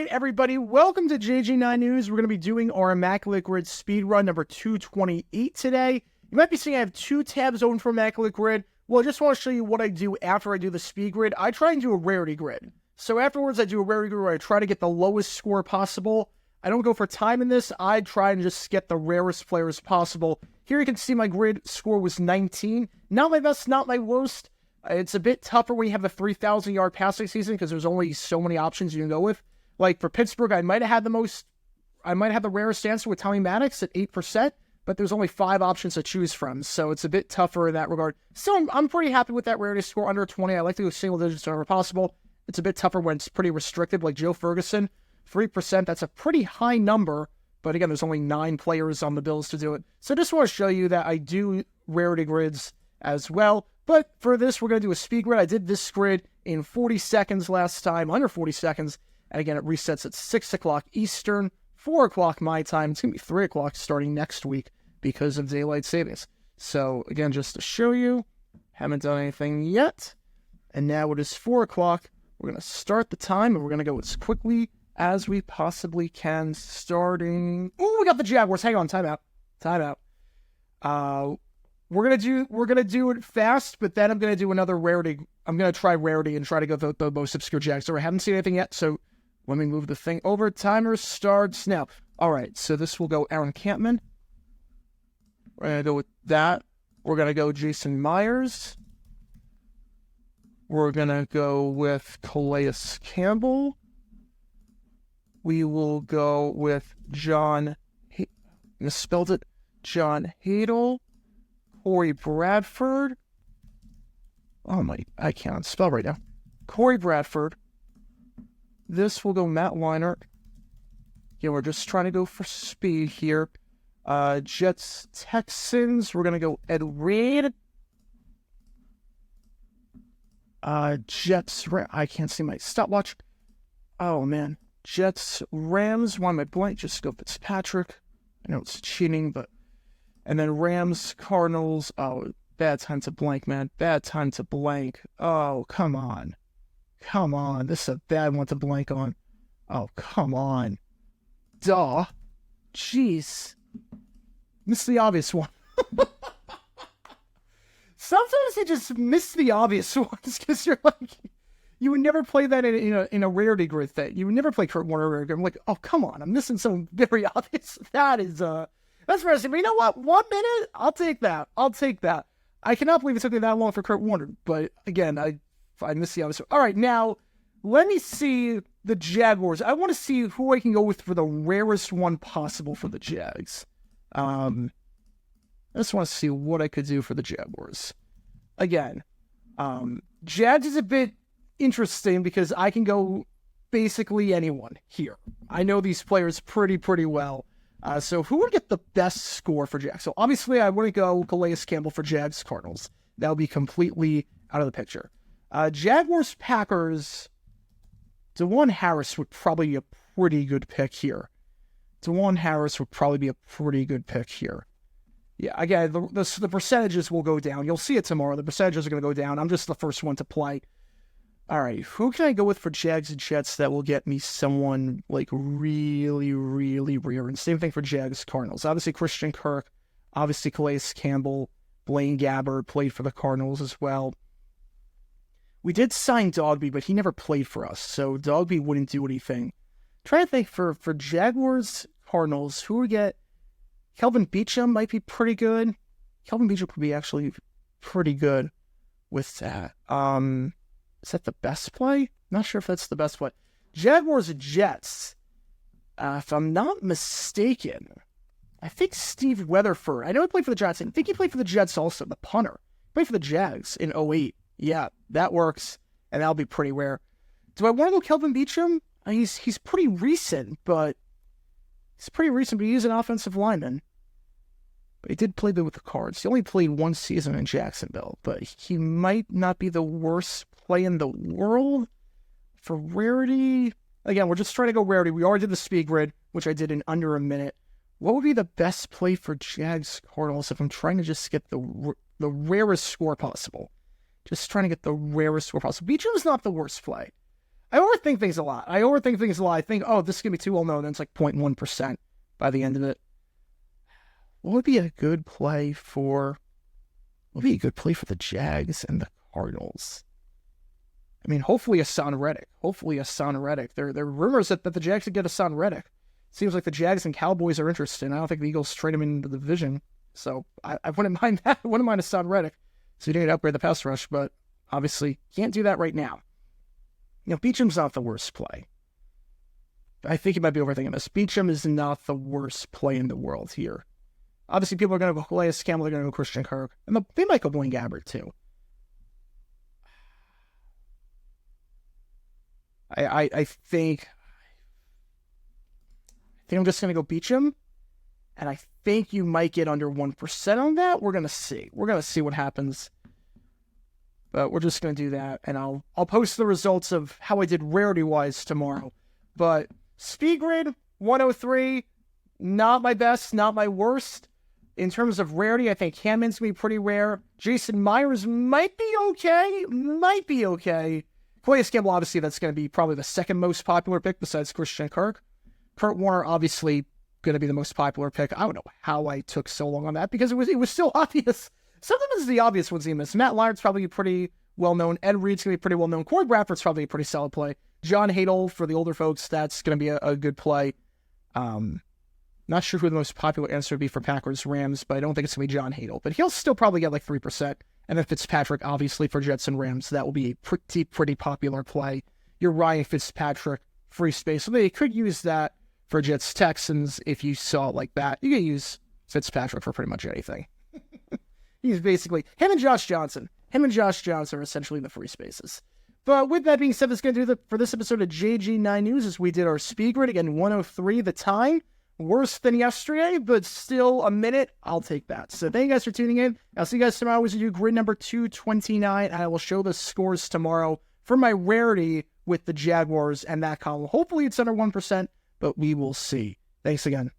right, everybody, welcome to JG9 News. We're going to be doing our Immaculate Grid speedrun number 228 today. You might be seeing I have two tabs open for Immaculate Grid. Well, I just want to show you what I do after I do the speed grid. I try and do a rarity grid. So afterwards, I do a rarity grid where I try to get the lowest score possible. I don't go for time in this. I try and just get the rarest players possible. Here you can see my grid score was 19. Not my best, not my worst. It's a bit tougher when you have a 3,000-yard passing season because there's only so many options you can go with. Like for Pittsburgh, I might have had the rarest answer with Tommy Maddox at 8%, but there's only 5 options to choose from, so it's a bit tougher in that regard. Still, I'm pretty happy with that rarity score under 20. I like to go single digits whenever possible. It's a bit tougher when it's pretty restricted, like Joe Ferguson, 3%. That's a pretty high number, but again, there's only 9 players on the Bills to do it. So I just want to show you that I do rarity grids as well. But for this, we're going to do a speed grid. I did this grid in 40 seconds last time, under 40 seconds. And again, it resets at 6 o'clock Eastern, 4 o'clock my time. It's going to be 3 o'clock starting next week because of daylight savings. So again, just to show you, haven't done anything yet. And now it is 4 o'clock. We're going to start the time, and we're going to go as quickly as we possibly can, starting... Oh, we got the Jaguars. Hang on, timeout. We're gonna do it fast, but then I'm gonna do another rarity. I'm gonna try rarity and try to go the most obscure Jags. So I haven't seen anything yet, so let me move the thing over. Timer starts now. All right, so this will go Aaron Campman. We're gonna go with that. We're gonna go Jason Myers. We're gonna go with Calais Campbell. We will go with John. Misspelled it. John Hadel. Corey Bradford. Oh my, I can't spell right now. Corey Bradford. This will go Matt Leinart. Yeah, we're just trying to go for speed here. Jets, Texans. We're going to go Ed Reed. Jets, I can't see my stopwatch. Oh man. Jets, Rams. Why am I blank? Just go Fitzpatrick. I know it's cheating, but... And then Rams, Cardinals. Oh, bad time to blank, man. Bad time to blank. Oh, come on. Come on. This is a bad one to blank on. Oh, come on. Duh. Jeez. Missed the obvious one. Sometimes you just miss the obvious ones because you're like, you would never play that in a rarity grid thing. You would never play Kurt Warner rarity grid. I'm like, oh, come on. I'm missing something very obvious. That's interesting. But you know what? 1 minute? I'll take that. I cannot believe it took me that long for Kurt Warner. But again, I missed the obvious. All right, now let me see the Jaguars. I want to see who I can go with for the rarest one possible for the Jags. I just want to see what I could do for the Jaguars. Again, Jags is a bit interesting because I can go basically anyone here. I know these players pretty well. So who would get the best score for Jags? So obviously I wouldn't go Calais Campbell for Jags Cardinals. That would be completely out of the picture. Jaguars Packers, DeJuan Harris would probably be a pretty good pick here. Yeah, again, the percentages will go down. You'll see it tomorrow. The percentages are going to go down. I'm just the first one to play. All right, who can I go with for Jags and Jets that will get me someone like really rare? And same thing for Jags Cardinals. Obviously Christian Kirk, obviously Calais Campbell, Blaine Gabbert played for the Cardinals as well. We did sign Dogby, but he never played for us, so Dogby wouldn't do anything. Trying to think for Jaguars Cardinals, who would get? Kelvin Beachum might be pretty good. Kelvin Beachum could be actually pretty good with that. Is that the best play? Not sure if that's the best play. Jaguars and Jets. If I'm not mistaken, I think Steve Weatherford. I know he played for the Giants. I think he played for the Jets also, the punter. He played for the Jags in 2008. Yeah, that works, and that'll be pretty rare. Do I want to go Kelvin Beachum? He's pretty recent, but he's an offensive lineman. But he did play with the Cards. He only played 1 season in Jacksonville, but he might not be the worst play in the world for rarity. Again, we're just trying to go rarity. We already did the speed grid, which I did in under a minute. What would be the best play for Jags Cardinals if I'm trying to just get the rarest score possible? Just trying to get the rarest score possible. Beachum's not the worst play. I overthink things a lot. I think, oh, this is going to be too well known. Then it's like 0.1% by the end of it. What would be a good play for... What would be a good play for the Jags and the Cardinals? I mean, hopefully Hassan Reddick. There are rumors that the Jags could get Hassan Reddick. Seems like the Jags and Cowboys are interested. I don't think the Eagles trade him into the division. So I wouldn't mind that. I wouldn't mind Hassan Reddick. So you need to upgrade the pass rush, but obviously can't do that right now. You know, Beacham's not the worst play. I think you might be overthinking this. Beacham is not the worst play in the world here. Obviously, people are going to go Calais Campbell, they're going to go Christian Kirk, and they might go Blaine Gabbert too. I think I'm just going to go Beacham, and I think you might get under 1% on that. We're going to see. We're going to see what happens. But we're just going to do that, and I'll post the results of how I did rarity-wise tomorrow. But Speed Grid, 103, not my best, not my worst. In terms of rarity, I think Hammond's going to be pretty rare. Jason Myers might be okay. Calais Campbell, obviously, that's going to be probably the second most popular pick besides Christian Kirk. Kurt Warner, obviously, going to be the most popular pick. I don't know how I took so long on that because it was so obvious. Sometimes the obvious ones you miss. Matt Lyard's probably pretty well-known. Ed Reed's going to be pretty well-known. Corey Bradford's probably a pretty solid play. John Hadel, for the older folks, that's going to be a good play. Not sure who the most popular answer would be for Packers-Rams, but I don't think it's going to be John Hadel. But he'll still probably get like 3%. And then Fitzpatrick, obviously, for Jets and Rams, that will be a pretty popular play. Your Ryan Fitzpatrick free space. So they could use that for Jets-Texans if you saw it like that. You can use Fitzpatrick for pretty much anything. He's basically... Him and Josh Johnson are essentially the free spaces. But with that being said, that's going to do for this episode of JG9 News as we did our speed grid. Again, 103 the time. Worse than yesterday, but still a minute. I'll take that. So thank you guys for tuning in. I'll see you guys tomorrow as we do grid number 229. And I will show the scores tomorrow for my rarity with the Jaguars and that column. Hopefully it's under 1%, but we will see. Thanks again.